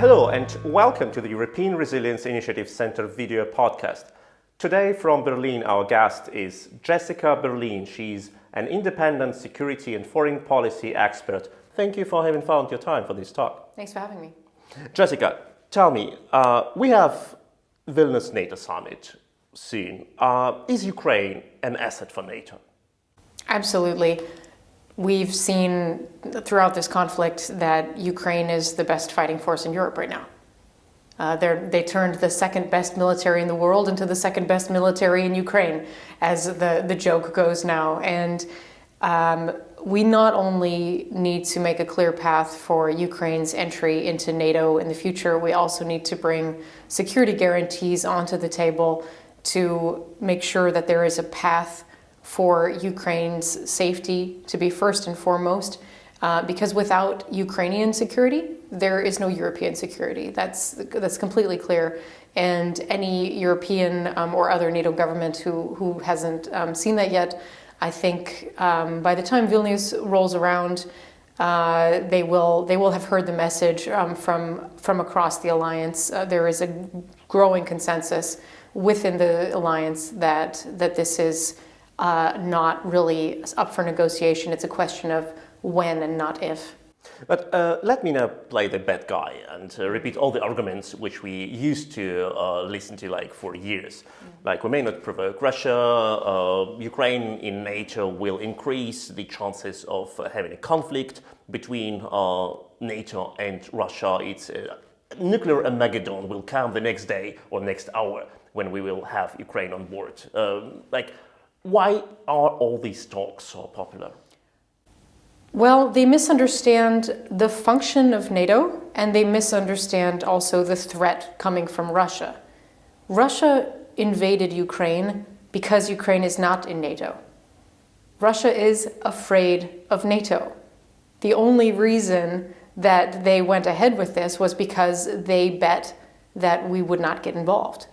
Hello and welcome to the European Resilience Initiative Center video podcast. Today from Berlin, our guest is Jessica Berlin. She's an independent security and foreign policy expert. Thank you for having found your time for this talk. Thanks for having me. Jessica, tell me, we have Vilnius NATO summit soon. Is Ukraine an asset for NATO? Absolutely. We've seen throughout this conflict that Ukraine is the best fighting force in Europe right now. They turned the second best military in the world into the second best military in Ukraine, as the joke goes now. And we not only need to make a clear path for Ukraine's entry into NATO in the future, we also need to bring security guarantees onto the table to make sure that there is a path for Ukraine's safety to be first and foremost, because without Ukrainian security, there is no European security. That's completely clear. And any European or other NATO government who hasn't seen that yet, I think by the time Vilnius rolls around, they will have heard the message from across the alliance. There is a growing consensus within the alliance that this is not really up for negotiation. It's a question of when and not if. But let me now play the bad guy and repeat all the arguments which we used to listen to for years. Like, we may not provoke Russia, Ukraine in NATO will increase the chances of having a conflict between NATO and Russia. It's nuclear Armageddon will come the next day or next hour when we will have Ukraine on board. Why are all these talks so popular? Well, they misunderstand the function of NATO, and they misunderstand also the threat coming from Russia. Russia invaded Ukraine because Ukraine is not in NATO. Russia is afraid of NATO. The only reason that they went ahead with this was because they bet that we would not get involved.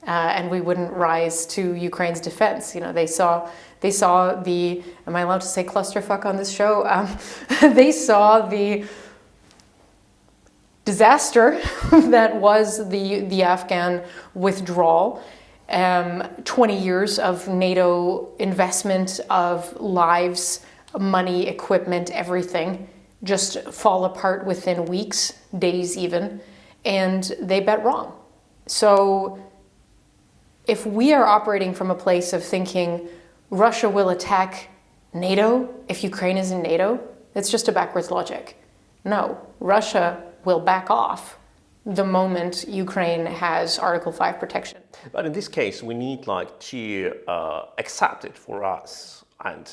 And we wouldn't rise to Ukraine's defense. They saw the, am I allowed to say clusterfuck on this show? They saw the disaster that was the Afghan withdrawal, 20 years of NATO investment of lives, money, equipment, everything, just fall apart within weeks, days even, and they bet wrong. So if we are operating from a place of thinking Russia will attack NATO if Ukraine is in NATO, it's just a backwards logic. No, Russia will back off the moment Ukraine has Article 5 protection. But in this case, we need to accept it for us and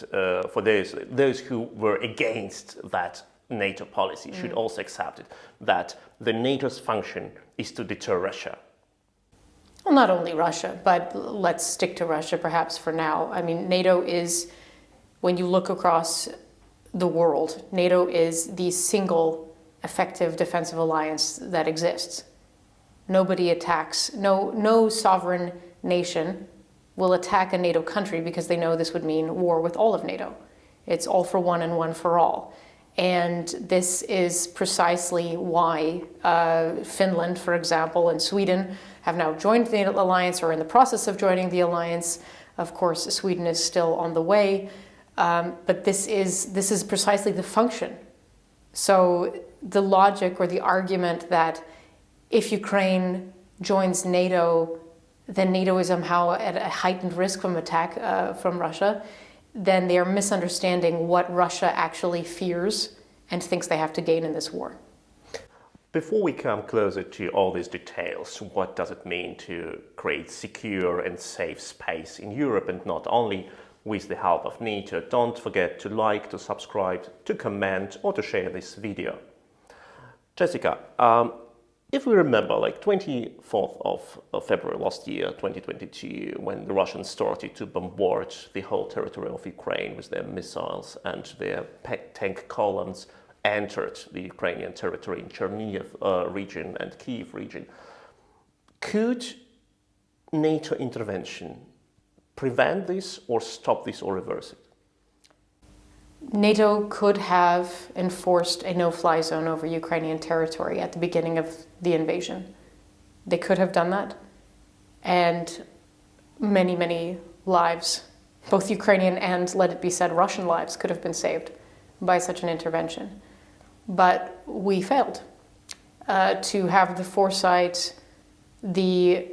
for those who were against that NATO policy should also accept it, that the NATO's function is to deter Russia. Well, not only Russia, but let's stick to Russia perhaps for now. I mean, NATO is, when you look across the world, NATO is the single effective defensive alliance that exists. Nobody attacks, no sovereign nation will attack a NATO country because they know this would mean war with all of NATO. It's all for one and one for all. And this is precisely why Finland, for example, and Sweden have now joined the alliance or in the process of joining the alliance. Of course, Sweden is still on the way, but this is precisely the function. So the logic or the argument that if Ukraine joins NATO, then NATO is somehow at a heightened risk from attack from Russia, then they are misunderstanding what Russia actually fears and thinks they have to gain in this war. Before we come closer to all these details, what does it mean to create secure and safe space in Europe, and not only with the help of NATO? Don't forget to like, to subscribe, to comment, or to share this video. Jessica, if we remember, 24th of February last year, 2022, when the Russians started to bombard the whole territory of Ukraine with their missiles and their tank columns entered the Ukrainian territory in Chernihiv region and Kyiv region, could NATO intervention prevent this or stop this or reverse it? NATO could have enforced a no-fly zone over Ukrainian territory at the beginning of the invasion. They could have done that, and many, many lives, both Ukrainian and, let it be said, Russian lives, could have been saved by such an intervention. But we failed to have the foresight, the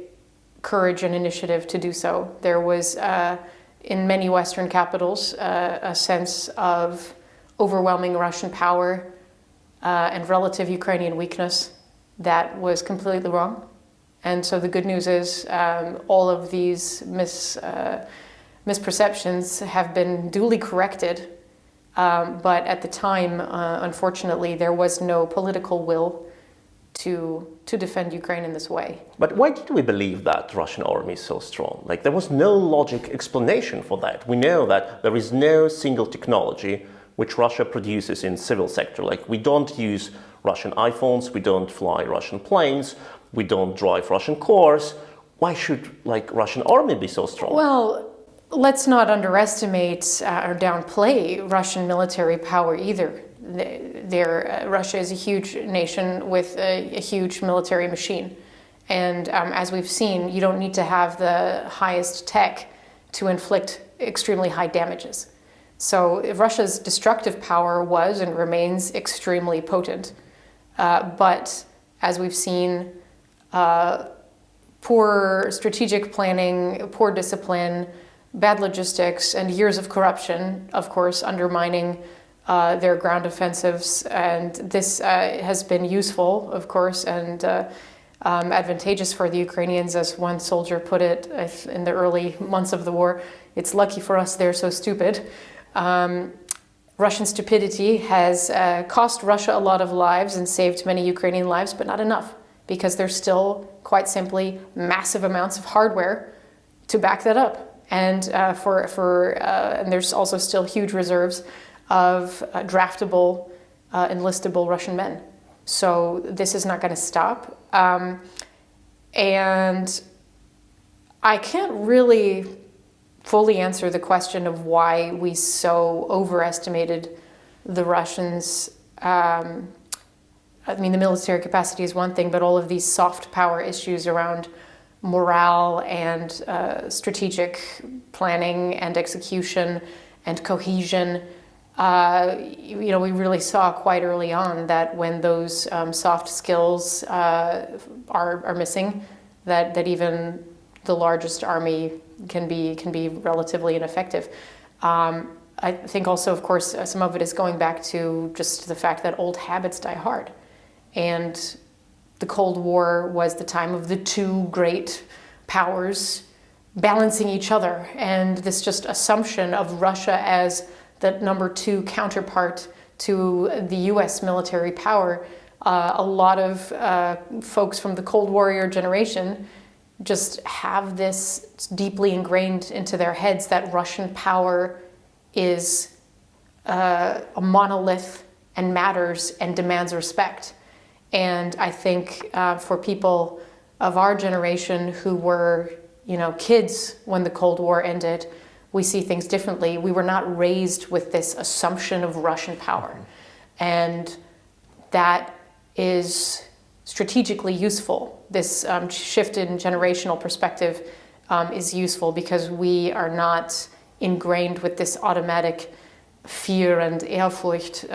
courage and initiative to do so. There was, in many Western capitals, a sense of overwhelming Russian power and relative Ukrainian weakness that was completely wrong. And so the good news is all of these misperceptions have been duly corrected. But at the time, unfortunately, there was no political will to defend Ukraine in this way. But why did we believe that Russian army is so strong? Like, there was no logic explanation for that. We know that there is no single technology which Russia produces in civil sector. Like, we don't use Russian iPhones, we don't fly Russian planes, we don't drive Russian cars. Why should, Russian army be so strong? Well, let's not underestimate or downplay Russian military power either. Russia is a huge nation with a huge military machine. And as we've seen, you don't need to have the highest tech to inflict extremely high damages. So Russia's destructive power was and remains extremely potent. But as we've seen, poor strategic planning, poor discipline, bad logistics, and years of corruption, of course, undermining their ground offensives. And this has been useful, of course, and advantageous for the Ukrainians, as one soldier put it in the early months of the war. It's lucky for us they're so stupid. Russian stupidity has cost Russia a lot of lives and saved many Ukrainian lives, but not enough, because there's still, quite simply, massive amounts of hardware to back that up. And and there's also still huge reserves of draftable, enlistable Russian men. So this is not going to stop. And I can't really fully answer the question of why we so overestimated the Russians. I mean, the military capacity is one thing, but all of these soft power issues around morale and strategic planning and execution and cohesion, we really saw quite early on that when those soft skills are missing, that even the largest army can be relatively ineffective. I think also, of course, some of it is going back to just the fact that old habits die hard. And the Cold War was the time of the two great powers balancing each other. And this just assumption of Russia as the number two counterpart to the US military power, a lot of folks from the Cold Warrior generation just have this deeply ingrained into their heads that Russian power is a monolith and matters and demands respect. And I think for people of our generation who were, kids when the Cold War ended, we see things differently. We were not raised with this assumption of Russian power. And that is strategically useful. This shift in generational perspective is useful because we are not ingrained with this automatic fear and Ehrfurcht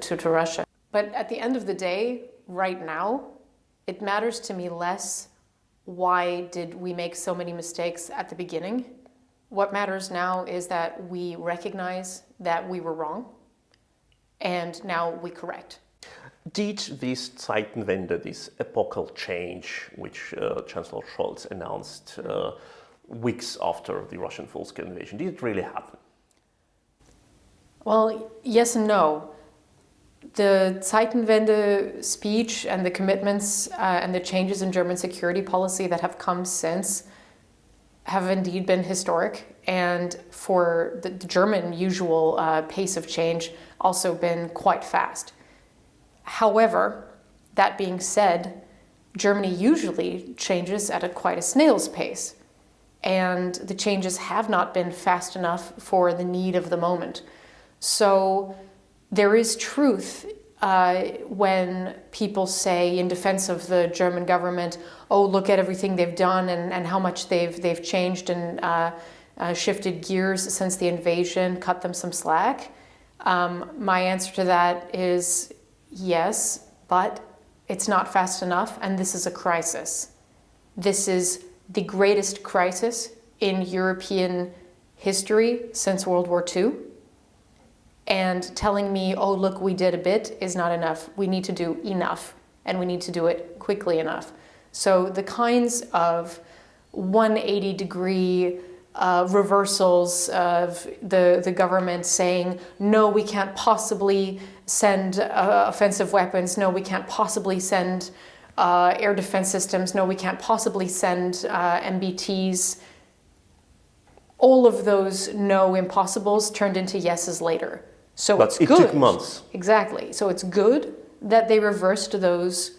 to Russia. But at the end of the day, right now, it matters to me less why did we make so many mistakes at the beginning. What matters now is that we recognize that we were wrong, and now we correct. Did this Zeitenwende, this epochal change, which Chancellor Scholz announced weeks after the Russian full-scale invasion, did it really happen? Well, yes and no. The Zeitenwende speech and the commitments and the changes in German security policy that have come since have indeed been historic, and for the German usual pace of change also been quite fast. However, that being said, Germany usually changes at quite a snail's pace, and the changes have not been fast enough for the need of the moment. So there is truth when people say in defense of the German government, oh, look at everything they've done and how much they've changed and shifted gears since the invasion, cut them some slack. My answer to that is yes, but it's not fast enough, and this is a crisis. This is the greatest crisis in European history since World War II. And telling me, oh, look, we did a bit is not enough. We need to do enough, and we need to do it quickly enough. So the kinds of 180-degree reversals of the government saying, no, we can't possibly send offensive weapons, no, we can't possibly send air defense systems, no, we can't possibly send MBTs. All of those no impossibles turned into yeses later. So but it took months. Exactly. So it's good that they reversed those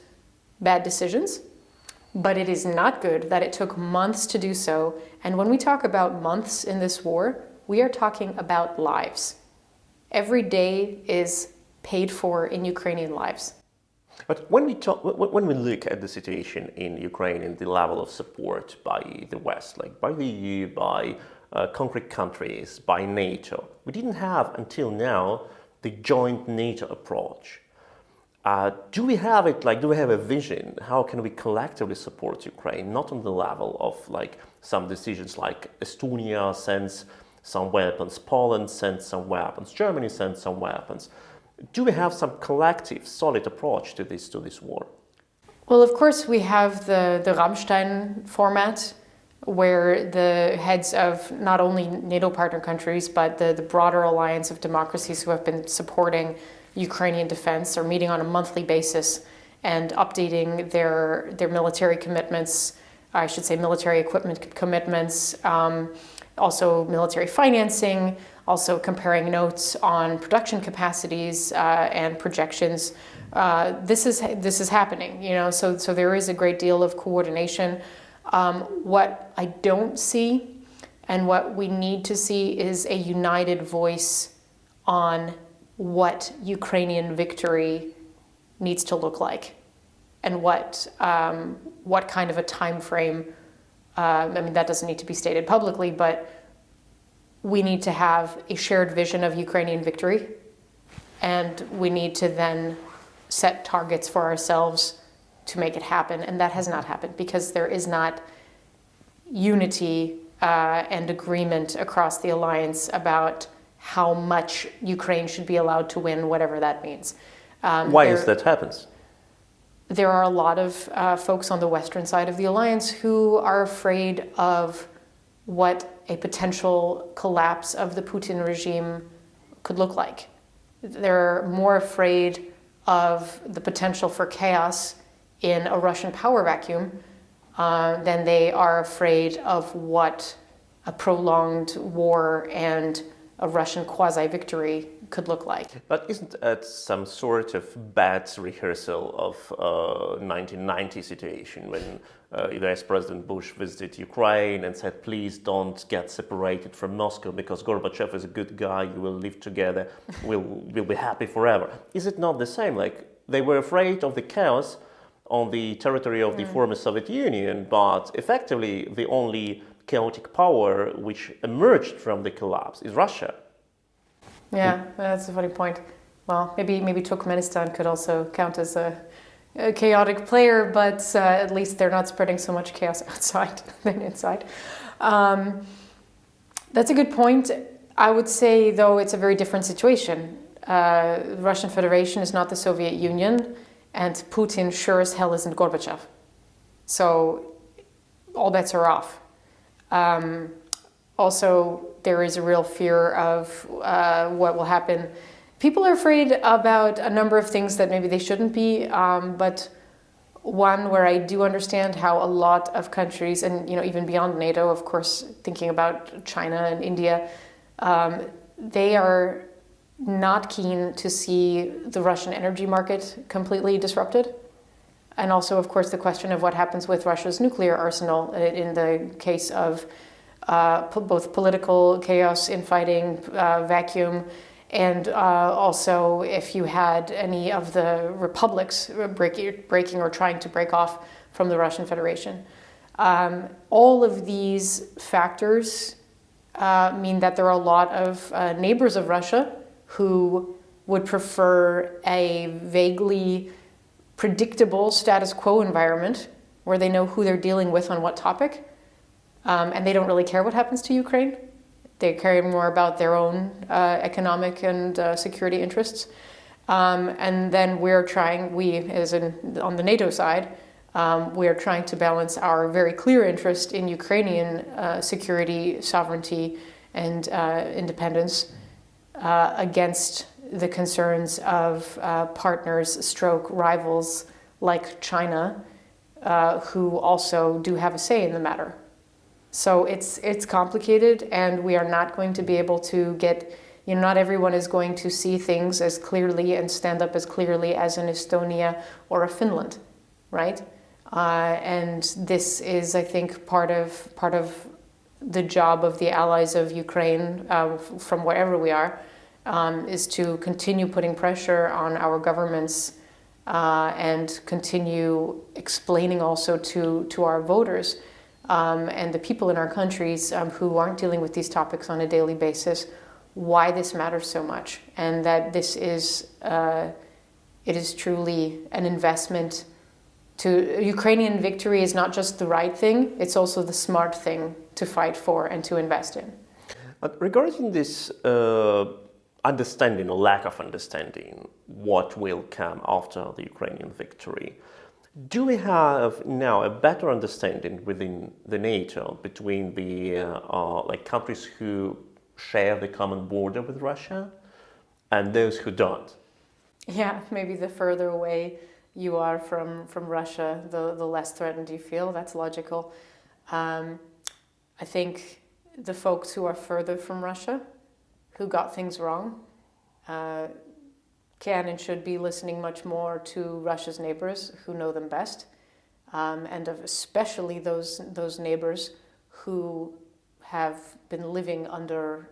bad decisions, but it is not good that it took months to do so. And when we talk about months in this war, we are talking about lives. Every day is paid for in Ukrainian lives. But when we look at the situation in Ukraine and the level of support by the West, like by the EU, by concrete countries, by NATO, we didn't have until now the joint NATO approach. Do we have it? Like, do we have a vision? How can we collectively support Ukraine? Not on the level of like some decisions, like Estonia sends some weapons, Poland sends some weapons, Germany sends some weapons. Do we have some collective, solid approach to this war? Well, of course, we have the Ramstein format, where the heads of not only NATO partner countries, but the broader alliance of democracies who have been supporting Ukrainian defense are meeting on a monthly basis and updating their military commitments, I should say military equipment commitments, also military financing, also comparing notes on production capacities and projections. This is happening, so there is a great deal of coordination. What I don't see and what we need to see is a united voice on what Ukrainian victory needs to look like and what kind of a time frame. That doesn't need to be stated publicly, but we need to have a shared vision of Ukrainian victory, and we need to then set targets for ourselves to make it happen. And that has not happened because there is not unity and agreement across the alliance about how much Ukraine should be allowed to win, whatever that means. Why is that happens? There are a lot of folks on the western side of the alliance who are afraid of what a potential collapse of the Putin regime could look like. They're more afraid of the potential for chaos in a Russian power vacuum than they are afraid of what a prolonged war and a Russian quasi-victory could look like. But isn't it some sort of bad rehearsal of 1990 situation when US President Bush visited Ukraine and said, please don't get separated from Moscow because Gorbachev is a good guy, you will live together, we'll be happy forever. Is it not the same? Like, they were afraid of the chaos on the territory of the former Soviet Union, but effectively the only chaotic power which emerged from the collapse is Russia. Yeah, that's a funny point. Well, maybe Turkmenistan could also count as a chaotic player, but at least they're not spreading so much chaos outside than inside. That's a good point. I would say, though, it's a very different situation. The Russian Federation is not the Soviet Union, and Putin sure as hell isn't Gorbachev. So all bets are off. Also, there is a real fear of what will happen. People are afraid about a number of things that maybe they shouldn't be, but one where I do understand how a lot of countries, and even beyond NATO, of course, thinking about China and India, they are not keen to see the Russian energy market completely disrupted. And also, of course, the question of what happens with Russia's nuclear arsenal in the case of both political chaos, infighting, vacuum, And also, if you had any of the republics breaking or trying to break off from the Russian Federation. All of these factors mean that there are a lot of neighbors of Russia who would prefer a vaguely predictable status quo environment where they know who they're dealing with on what topic, and they don't really care what happens to Ukraine. They care more about their own economic and security interests. And then on the NATO side, we are trying to balance our very clear interest in Ukrainian security, sovereignty, and independence against the concerns of partners, rivals like China, who also do have a say in the matter. So it's complicated, and we are not going to be able to get, not everyone is going to see things as clearly and stand up as clearly as in Estonia or a Finland, right? And this is, I think, part of the job of the allies of Ukraine, from wherever we are, is to continue putting pressure on our governments and continue explaining also to our voters and the people in our countries who aren't dealing with these topics on a daily basis why this matters so much, and that this is it is truly an investment. Ukrainian victory is not just the right thing, it's also the smart thing to fight for and to invest in. But regarding this understanding or lack of understanding what will come after the Ukrainian victory, do we have now a better understanding within the NATO between the countries who share the common border with Russia and those who don't? Yeah, maybe the further away you are from Russia, the less threatened you feel. That's logical. I think the folks who are further from Russia, who got things wrong, can and should be listening much more to Russia's neighbors who know them best, and especially those neighbors who have been living under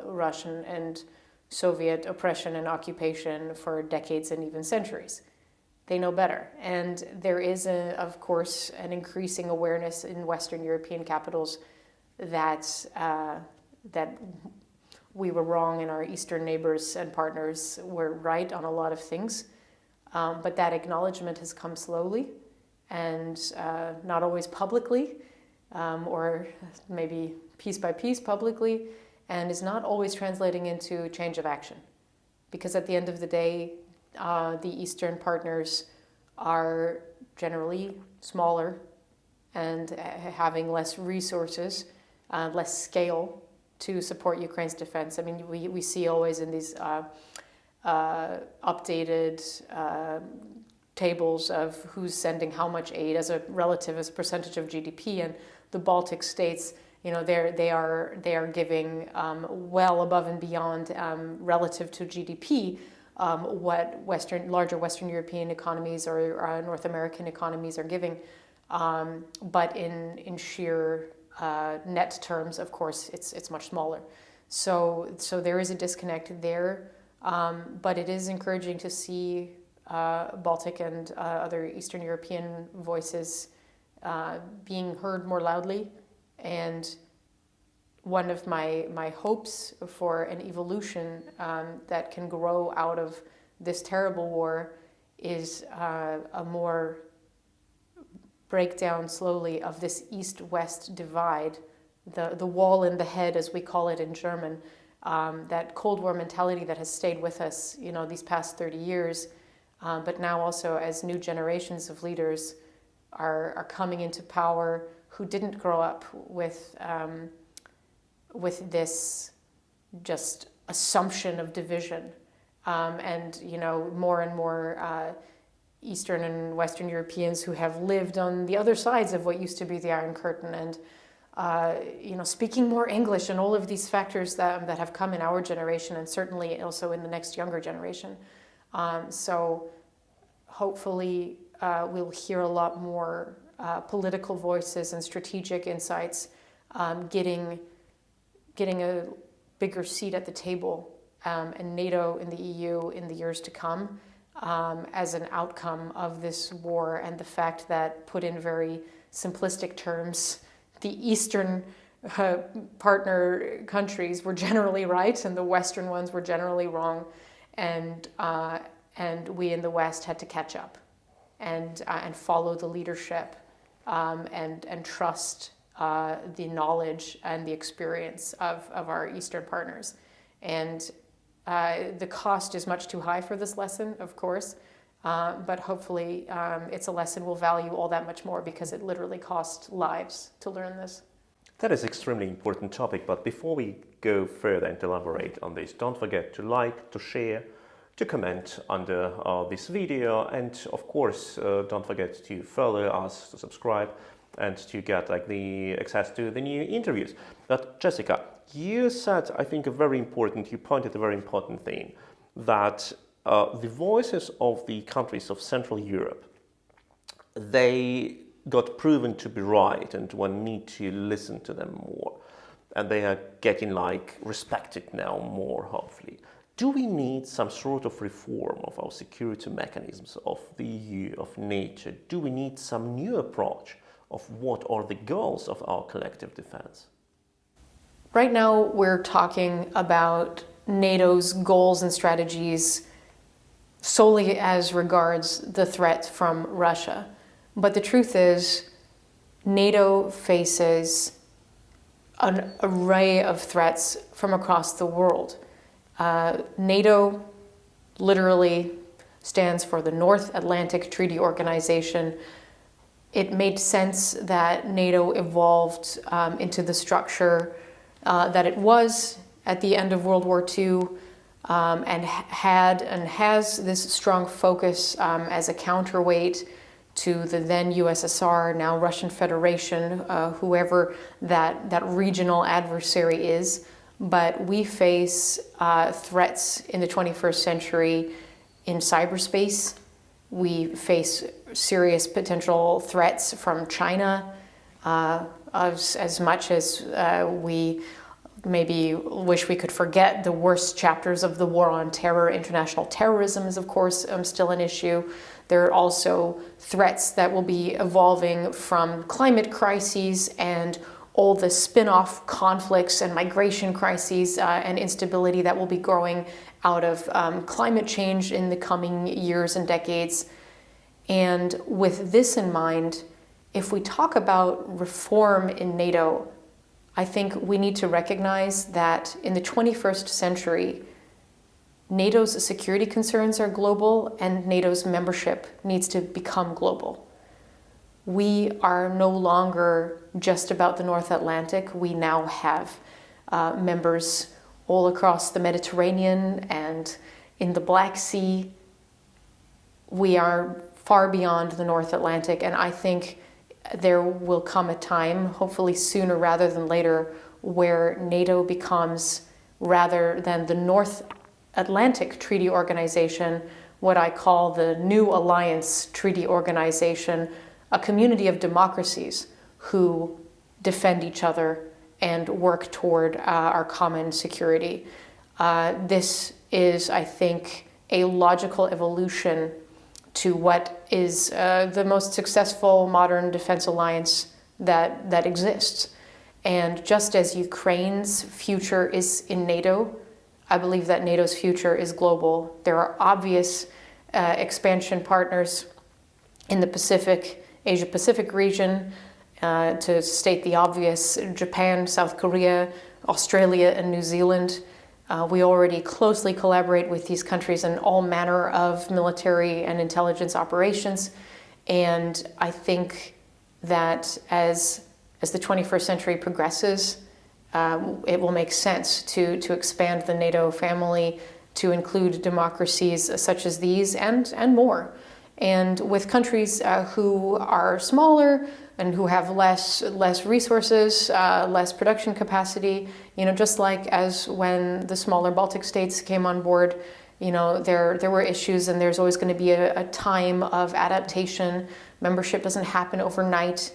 Russian and Soviet oppression and occupation for decades and even centuries. They know better. And there is, of course, an increasing awareness in Western European capitals that we were wrong and our Eastern neighbors and partners were right on a lot of things. But that acknowledgement has come slowly and not always publicly, or maybe piece by piece publicly, and is not always translating into change of action. Because at the end of the day, the Eastern partners are generally smaller and having less resources, less scale to support Ukraine's defense. I mean, we see always in these updated tables of who's sending how much aid as a percentage of GDP, and the Baltic states, they are giving well above and beyond relative to GDP what larger Western European economies or North American economies are giving, but in sheer net terms, of course, it's much smaller. So there is a disconnect there, but it is encouraging to see Baltic and other Eastern European voices being heard more loudly. And one of my hopes for an evolution that can grow out of this terrible war is a more breakdown slowly of this East-West divide, the wall in the head, as we call it in German, that Cold War mentality that has stayed with us, these past 30 years, but now also as new generations of leaders are coming into power who didn't grow up with this just assumption of division, and more and more Eastern and Western Europeans who have lived on the other sides of what used to be the Iron Curtain, and speaking more English, and all of these factors that have come in our generation, and certainly also in the next younger generation. So hopefully we'll hear a lot more political voices and strategic insights getting a bigger seat at the table and NATO and the EU in the years to come as an outcome of this war, and the fact that, put in very simplistic terms, the Eastern partner countries were generally right and the Western ones were generally wrong, and we in the West had to catch up and follow the leadership and trust the knowledge and the experience of our Eastern partners. And the cost is much too high for this lesson, of course, but hopefully it's a lesson we'll value all that much more, because it literally cost lives to learn this. That is an extremely important topic, but before we go further and elaborate on this, don't forget to like, to share, to comment under this video, and of course don't forget to follow us, to subscribe, and to get the access to the new interviews. But Jessica, you said, I think, you pointed a very important thing, that the voices of the countries of Central Europe, they got proven to be right, and one need to listen to them more, and they are getting respected now more, hopefully. Do we need some sort of reform of our security mechanisms of the EU, of NATO? Do we need some new approach of what are the goals of our collective defense? Right now, we're talking about NATO's goals and strategies solely as regards the threat from Russia. But the truth is, NATO faces an array of threats from across the world. NATO literally stands for the North Atlantic Treaty Organization. It made sense that NATO evolved into the structure that it was at the end of World War II, and had and has this strong focus as a counterweight to the then USSR, now Russian Federation, whoever that regional adversary is. But we face threats in the 21st century in cyberspace. We face serious potential threats from China, as much as we maybe wish we could forget the worst chapters of the war on terror. International terrorism is, of course, still an issue. There are also threats that will be evolving from climate crises and all the spin-off conflicts and migration crises and instability that will be growing out of climate change in the coming years and decades. And with this in mind, if we talk about reform in NATO, I think we need to recognize that in the 21st century, NATO's security concerns are global, and NATO's membership needs to become global. We are no longer just about the North Atlantic. We now have members all across the Mediterranean and in the Black Sea. We are far beyond the North Atlantic, and I think there will come a time, hopefully sooner rather than later, where NATO becomes, rather than the North Atlantic Treaty Organization, what I call the New Alliance Treaty Organization, a community of democracies who defend each other and work toward our common security. This is, I think, a logical evolution to what is the most successful modern defense alliance that exists. And just as Ukraine's future is in NATO, I believe that NATO's future is global. There are obvious expansion partners in the Pacific, Asia-Pacific region, to state the obvious: Japan, South Korea, Australia, and New Zealand. We already closely collaborate with these countries in all manner of military and intelligence operations. And I think that as the 21st century progresses, it will make sense to expand the NATO family to include democracies such as these and more. And with countries who are smaller and who have less resources, less production capacity, just like as when the smaller Baltic states came on board, there were issues, and there's always going to be a time of adaptation. Membership doesn't happen overnight,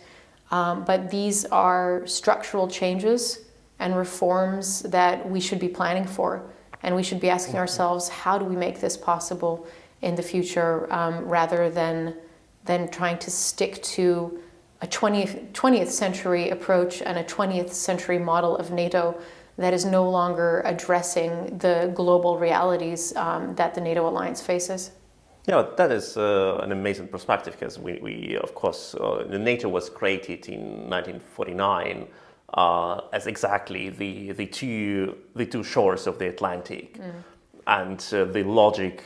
but these are structural changes and reforms that we should be planning for. And we should be asking ourselves, how do we make this possible in the future, rather than trying to stick to a 20th century approach and a 20th century model of NATO that is no longer addressing the global realities that the NATO alliance faces. Yeah, that is an amazing perspective, because we of course, the NATO was created in 1949 as exactly the two shores of the Atlantic. And the logic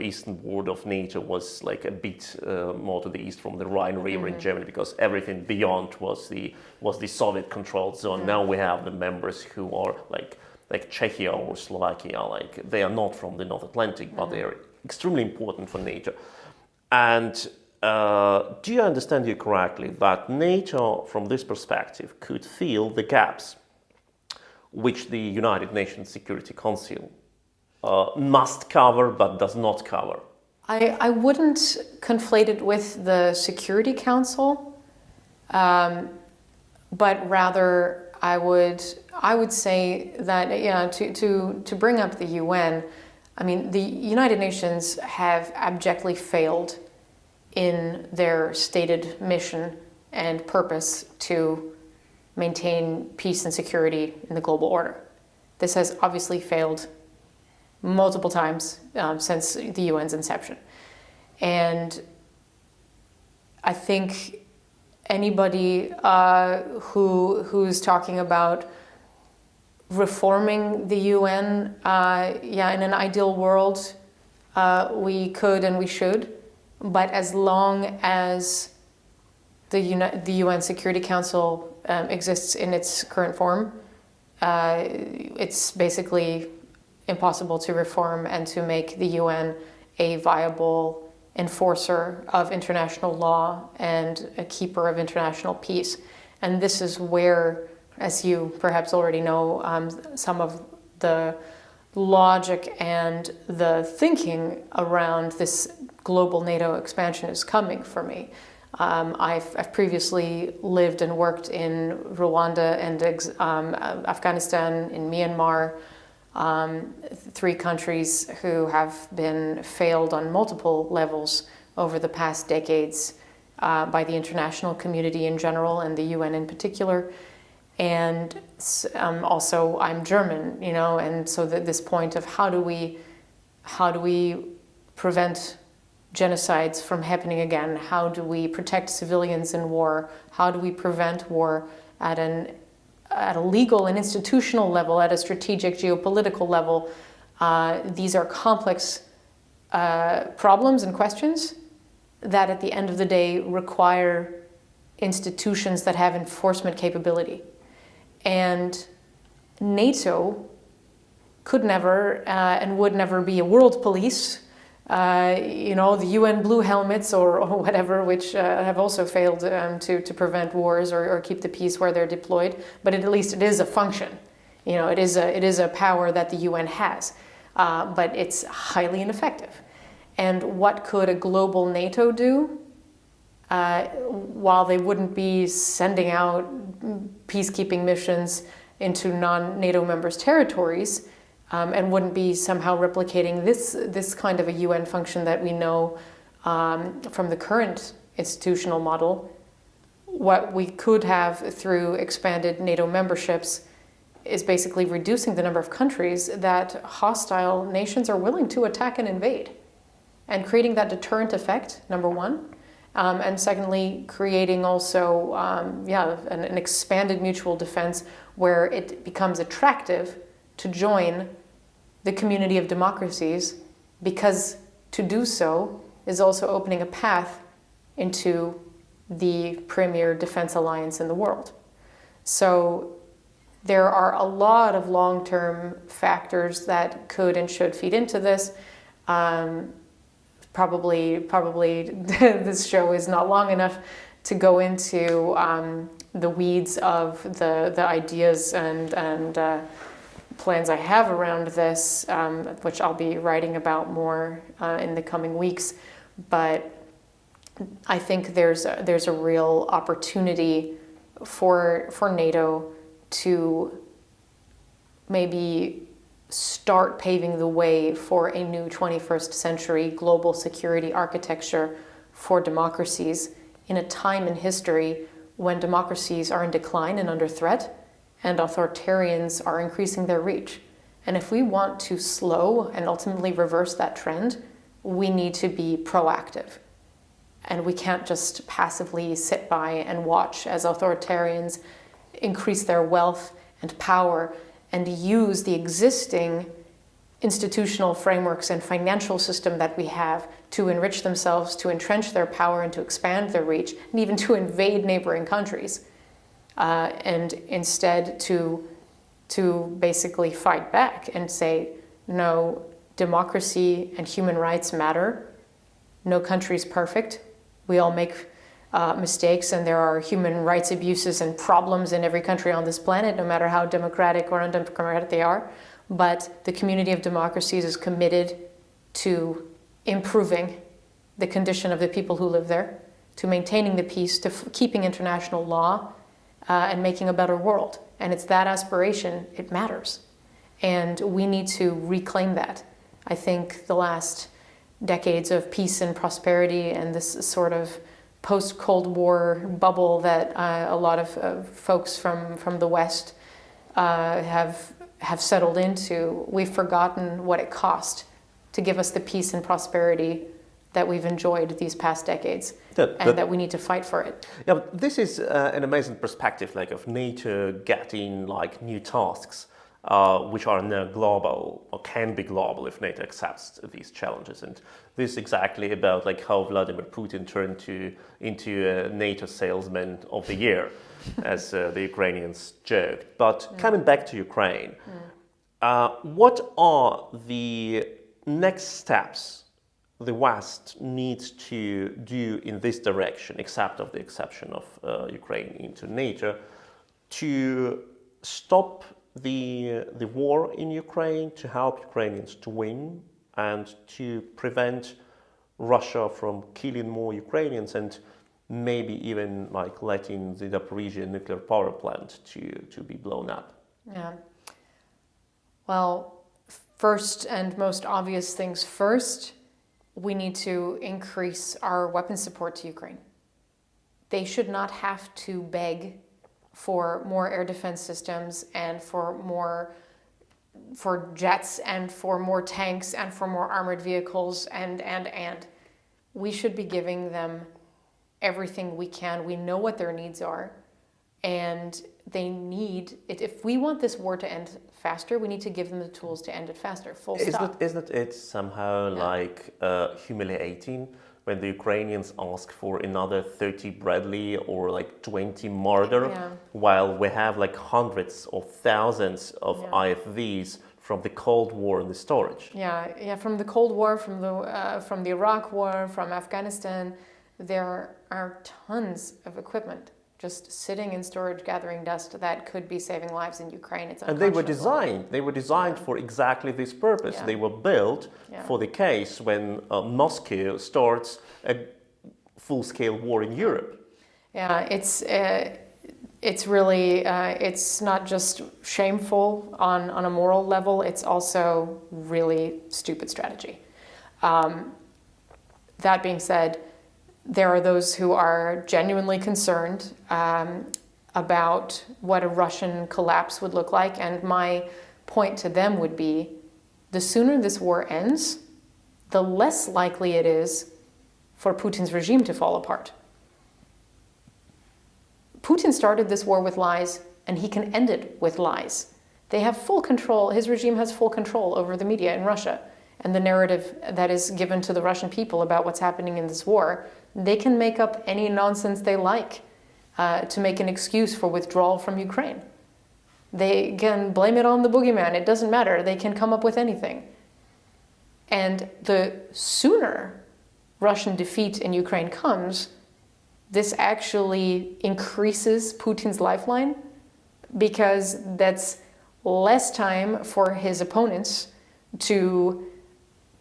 eastern border of NATO was like a bit more to the east from the Rhine River in Germany, because everything beyond was the Soviet-controlled zone. Now we have the members who are like Czechia or Slovakia, like they are not from the North Atlantic, but they are extremely important for NATO. And do you understand you correctly that NATO, from this perspective, could fill the gaps which the United Nations Security Council must cover but does not cover? I wouldn't conflate it with the Security Council, but rather I would say that to bring up the UN, I mean, the United Nations have abjectly failed in their stated mission and purpose to maintain peace and security in the global order. This has obviously failed multiple times since the UN's inception. And I think anybody who's talking about reforming the UN, in an ideal world, we could and we should, but as long as the UN Security Council exists in its current form, it's basically impossible to reform and to make the UN a viable enforcer of international law and a keeper of international peace. And this is where, as you perhaps already know, some of the logic and the thinking around this global NATO expansion is coming for me. I've previously lived and worked in Rwanda and Afghanistan, in Myanmar, 3 countries who have been failed on multiple levels over the past decades by the international community in general and the UN in particular. And also I'm German, and so this point of how do we prevent genocides from happening again? How do we protect civilians in war? How do we prevent war at a legal and institutional level, at a strategic geopolitical level? These are complex problems and questions that at the end of the day require institutions that have enforcement capability. And NATO could never and would never be a world police. The UN blue helmets or whatever, which have also failed to prevent wars or keep the peace where they're deployed. But at least it is a function. It is a power that the UN has, but it's highly ineffective. And what could a global NATO do? While they wouldn't be sending out peacekeeping missions into non-NATO members' territories, and wouldn't be somehow replicating this kind of a UN function that we know from the current institutional model, what we could have through expanded NATO memberships is basically reducing the number of countries that hostile nations are willing to attack and invade, and creating that deterrent effect, number one. And secondly, creating also an expanded mutual defense where it becomes attractive to join the community of democracies, because to do so is also opening a path into the premier defense alliance in the world. So there are a lot of long-term factors that could and should feed into this. Probably this show is not long enough to go into the weeds of the ideas and plans I have around this, which I'll be writing about more in the coming weeks. But I think there's a real opportunity for NATO to maybe start paving the way for a new 21st century global security architecture for democracies in a time in history when democracies are in decline and under threat, and authoritarians are increasing their reach. And if we want to slow and ultimately reverse that trend, we need to be proactive. And we can't just passively sit by and watch as authoritarians increase their wealth and power and use the existing institutional frameworks and financial system that we have to enrich themselves, to entrench their power and to expand their reach, and even to invade neighboring countries. And instead to basically fight back and say, no, democracy and human rights matter. No country is perfect. We all make mistakes, and there are human rights abuses and problems in every country on this planet, no matter how democratic or undemocratic they are. But the community of democracies is committed to improving the condition of the people who live there, to maintaining the peace, to keeping international law, and making a better world. And it's that aspiration, it matters. And we need to reclaim that. I think the last decades of peace and prosperity and this sort of post-Cold War bubble that a lot of folks from the West have settled into, we've forgotten what it cost to give us the peace and prosperity that we've enjoyed these past decades, and that we need to fight for it. Yeah, but this is an amazing perspective, like of NATO getting like new tasks, which are now global or can be global if NATO accepts these challenges. And this is exactly about like how Vladimir Putin turned into a NATO salesman of the year, as the Ukrainians joked. But coming back to Ukraine, what are the next steps the West needs to do in this direction, except of the exception of Ukraine into NATO, to stop the war in Ukraine, to help Ukrainians to win, and to prevent Russia from killing more Ukrainians, and maybe even like letting the Zaporizhzhia nuclear power plant to be blown up? Yeah. Well, first and most obvious things first, we need to increase our weapon support to Ukraine. They should not have to beg for more air defense systems and for jets and for more tanks and for more armored vehicles and. We should be giving them everything we can. We know what their needs are, and they need it. If we want this war to end faster, we need to give them the tools to end it faster. Full stop. Isn't it somehow like humiliating when the Ukrainians ask for another 30 Bradley or like 20 Marder, while we have like hundreds of thousands of IFVs from the Cold War in the storage? Yeah, from the Cold War, from the Iraq War, from Afghanistan, there are tons of equipment just sitting in storage, gathering dust that could be saving lives in Ukraine. It's and they were designed for exactly this purpose. They were built for the case when Moscow starts a full-scale war in Europe. Yeah, it's really it's not just shameful on a moral level. It's also really stupid strategy. That being said, there are those who are genuinely concerned about what a Russian collapse would look like, and my point to them would be, the sooner this war ends, the less likely it is for Putin's regime to fall apart. Putin started this war with lies, and he can end it with lies. They have full control, his regime has full control over the media in Russia, and the narrative that is given to the Russian people about what's happening in this war. They can make up any nonsense they like to make an excuse for withdrawal from Ukraine. They can blame it on the boogeyman. It doesn't matter. They can come up with anything. And the sooner Russian defeat in Ukraine comes, this actually increases Putin's lifeline, because that's less time for his opponents to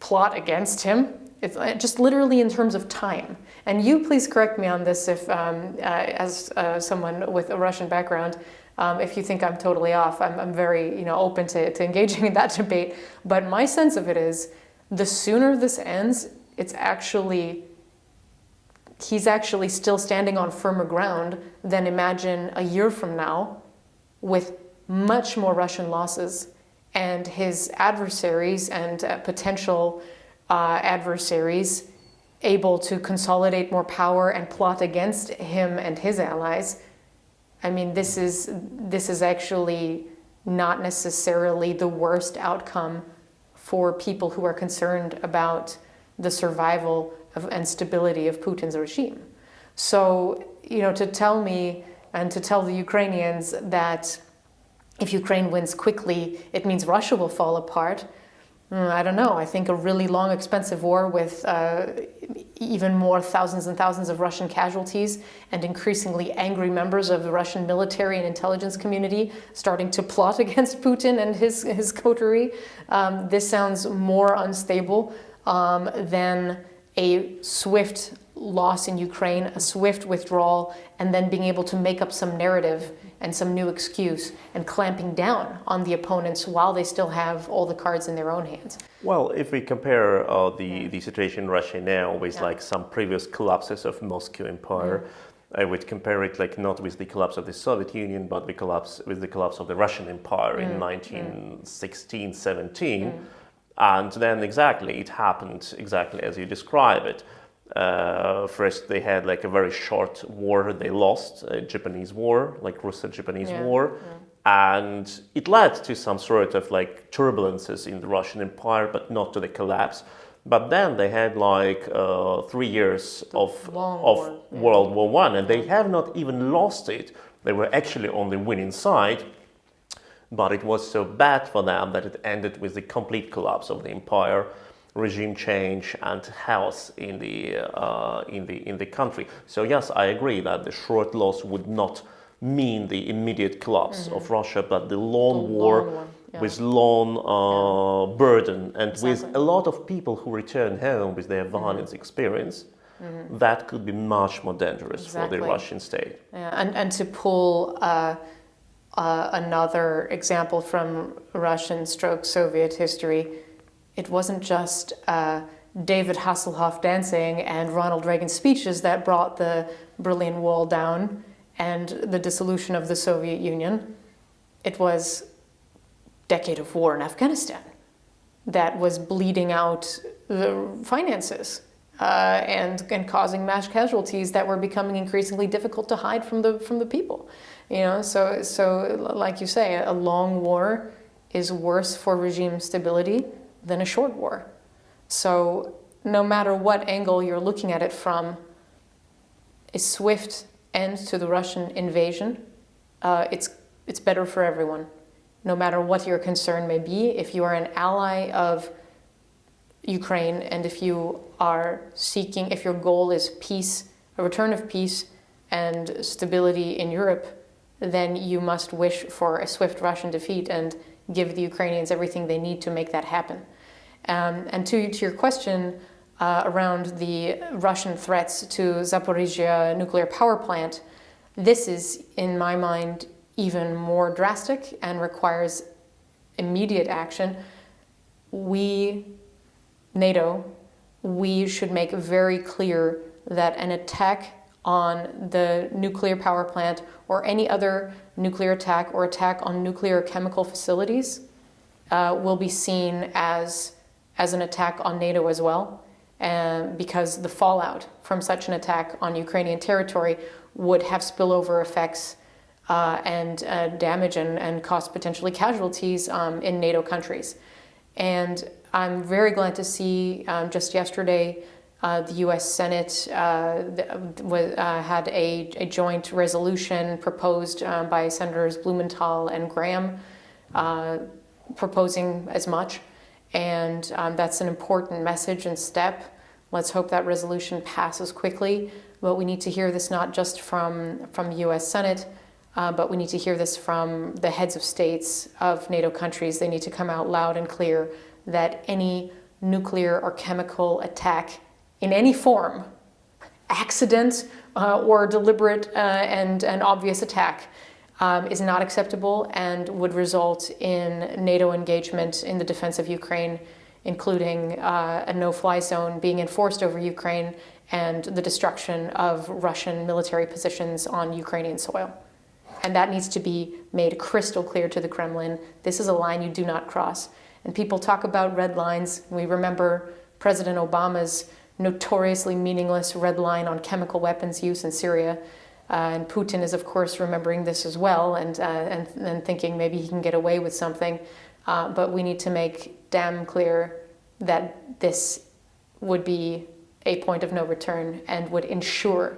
plot against him. It's just literally in terms of time. And you please correct me on this if, as someone with a Russian background, If you think I'm totally off, I'm very open to engaging in that debate. But my sense of it is, the sooner this ends, he's actually still standing on firmer ground than imagine a year from now, with much more Russian losses, and his adversaries and potential adversaries able to consolidate more power and plot against him and his allies. I mean, this is actually not necessarily the worst outcome for people who are concerned about the survival and stability of Putin's regime. So, to tell me and to tell the Ukrainians that if Ukraine wins quickly, it means Russia will fall apart, I don't know. I think a really long, expensive war with even more thousands and thousands of Russian casualties and increasingly angry members of the Russian military and intelligence community starting to plot against Putin and his coterie. This sounds more unstable than a swift loss in Ukraine, a swift withdrawal, and then being able to make up some narrative and some new excuse and clamping down on the opponents while they still have all the cards in their own hands. Well, if we compare the situation in Russia now with like some previous collapses of Moscow Empire, I would compare it like not with the collapse of the Soviet Union, but with the collapse of the Russian Empire in 1916, 17. And then it happened exactly as you describe it. First, they had like a very short war. They lost a Japanese war, like Russo-Japanese war, and it led to some sort of like turbulences in the Russian Empire, but not to the collapse. But then they had like 3 years of World War I, and they have not even lost it. They were actually on the winning side, but it was so bad for them that it ended with the complete collapse of the empire, regime change, and chaos in the country. So yes, I agree that the short loss would not mean the immediate collapse of Russia, but the long war with long burden and with a lot of people who return home with their violence experience, that could be much more dangerous for the Russian state. Yeah, and to pull another example from Russian/Soviet history, it wasn't just David Hasselhoff dancing and Ronald Reagan speeches that brought the Berlin Wall down and the dissolution of the Soviet Union. It was a decade of war in Afghanistan that was bleeding out the finances and causing mass casualties that were becoming increasingly difficult to hide from the people. So like you say, a long war is worse for regime stability than a short war. So no matter what angle you're looking at it from, a swift end to the Russian invasion, it's better for everyone. No matter what your concern may be, if you are an ally of Ukraine and if your goal is peace, a return of peace and stability in Europe, then you must wish for a swift Russian defeat and give the Ukrainians everything they need to make that happen. And to your question around the Russian threats to Zaporizhzhia nuclear power plant, this is, in my mind, even more drastic and requires immediate action. NATO, we should make very clear that an attack on the nuclear power plant or any other nuclear attack or attack on nuclear chemical facilities will be seen as an attack on NATO as well, because the fallout from such an attack on Ukrainian territory would have spillover effects and damage and cost potentially casualties in NATO countries. And I'm very glad to see just yesterday the U.S. Senate had a joint resolution proposed by Senators Blumenthal and Graham proposing as much. And that's an important message and step. Let's hope that resolution passes quickly. But we need to hear this not just from the U.S. Senate, but we need to hear this from the heads of states of NATO countries. They need to come out loud and clear that any nuclear or chemical attack in any form, accident or deliberate and obvious attack, is not acceptable and would result in NATO engagement in the defense of Ukraine, including a no-fly zone being enforced over Ukraine and the destruction of Russian military positions on Ukrainian soil. And that needs to be made crystal clear to the Kremlin. This is a line you do not cross. And people talk about red lines. We remember President Obama's notoriously meaningless red line on chemical weapons use in Syria. And Putin is, of course, remembering this as well and thinking maybe he can get away with something. But we need to make damn clear that this would be a point of no return and would ensure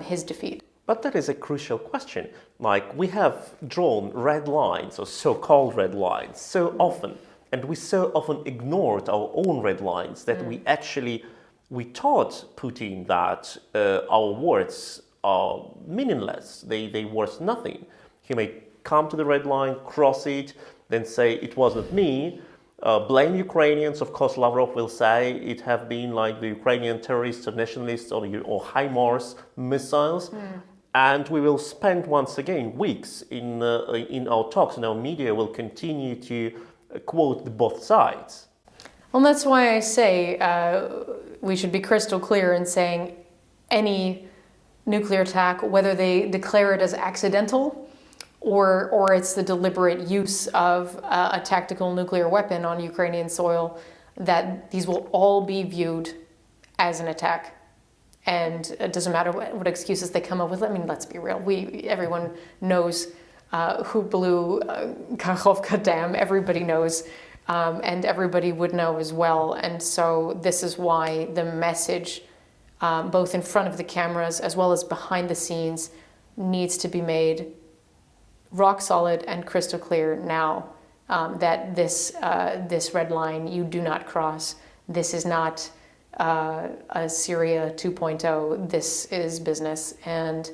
his defeat. But that is a crucial question. Like, we have drawn red lines, or so-called red lines, so often, and we so often ignored our own red lines that we taught Putin that our words are meaningless, they worth nothing. He may come to the red line, cross it, then say it wasn't me, blame Ukrainians. Of course, Lavrov will say it have been like the Ukrainian terrorists or nationalists or HIMARS missiles. And we will spend once again weeks in our talks, and our media will continue to quote both sides. Well, that's why I say we should be crystal clear in saying any nuclear attack, whether they declare it as accidental or it's the deliberate use of a tactical nuclear weapon on Ukrainian soil, that these will all be viewed as an attack. And it doesn't matter what excuses they come up with. I mean, let's be real. Everyone knows who blew Kakhovka Dam. Everybody knows, and everybody would know as well. And so this is why the message, both in front of the cameras as well as behind the scenes, needs to be made rock solid and crystal clear now, that this red line you do not cross. This is not a Syria 2.0. This is business, and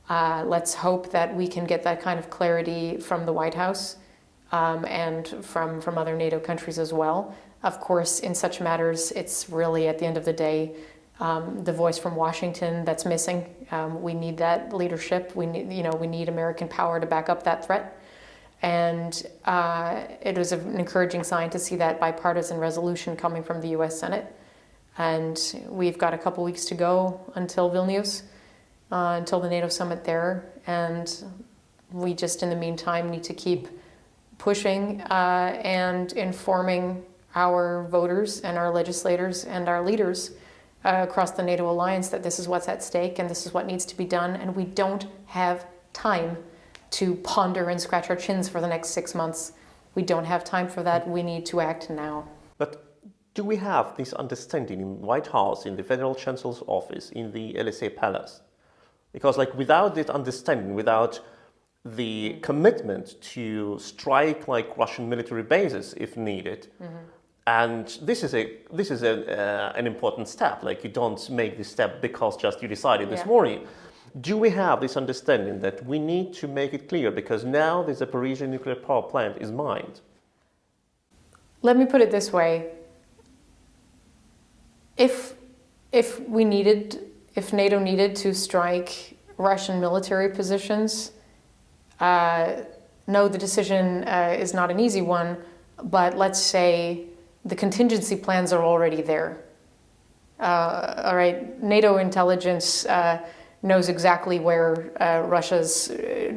let's hope that we can get that kind of clarity from the White House and from other NATO countries as well. Of course, in such matters, it's really at the end of the day the voice from Washington that's missing. We need that leadership. We need American power to back up that threat. And it was an encouraging sign to see that bipartisan resolution coming from the U.S. Senate. And we've got a couple weeks to go until Vilnius, until the NATO summit there. And we just, in the meantime, need to keep pushing and informing our voters and our legislators and our leaders across the NATO alliance that this is what's at stake and this is what needs to be done. And we don't have time to ponder and scratch our chins for the next 6 months. We don't have time for that. We need to act now. But do we have this understanding in White House, in the Federal Chancellor's office, in the Elysee Palace? Because without this understanding, without the commitment to strike Russian military bases if needed, and this is an important step. You don't make this step because just you decided this morning. Do we have this understanding that we need to make it clear, because now the Zaporizhzhia nuclear power plant is mined? Let me put it this way. If NATO needed to strike Russian military positions, no, the decision is not an easy one, but let's say the contingency plans are already there. All right, NATO intelligence knows exactly where Russia's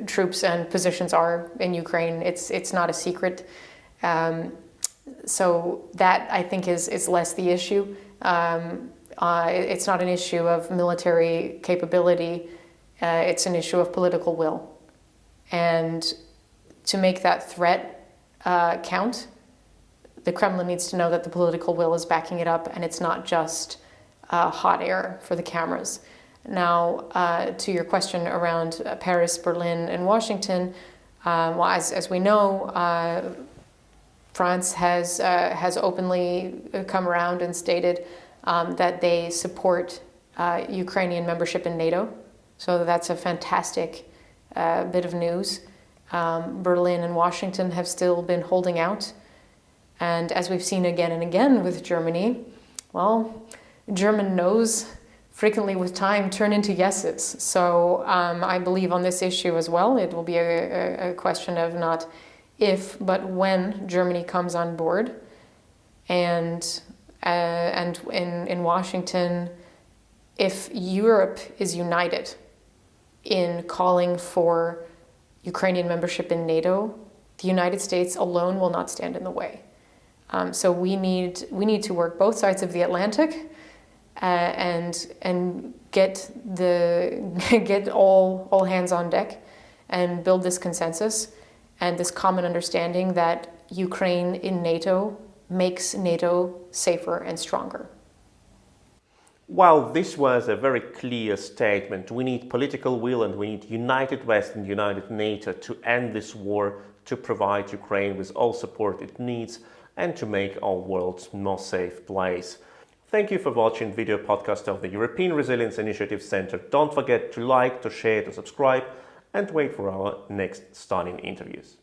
troops and positions are in Ukraine. It's not a secret. So that, I think, is less the issue. It's not an issue of military capability. It's an issue of political will. And to make that threat count, the Kremlin needs to know that the political will is backing it up, and it's not just hot air for the cameras. Now, to your question around Paris, Berlin, and Washington, well, as we know, France has openly come around and stated that they support Ukrainian membership in NATO. So that's a fantastic bit of news. Berlin and Washington have still been holding out. And as we've seen again and again with Germany, well, German nose frequently with time turn into yeses. So I believe on this issue as well, it will be a question of not if, but when Germany comes on board. And in Washington, if Europe is united in calling for Ukrainian membership in NATO, the United States alone will not stand in the way. So we need to work both sides of the Atlantic and get all hands on deck and build this consensus and this common understanding that Ukraine in NATO makes NATO safer and stronger. While this was a very clear statement, we need political will and we need united West and united NATO to end this war, to provide Ukraine with all support it needs, and to make our world a more safe place. Thank you for watching video podcast of the European Resilience Initiative Center. Don't forget to like, to share, to subscribe, and wait for our next stunning interviews.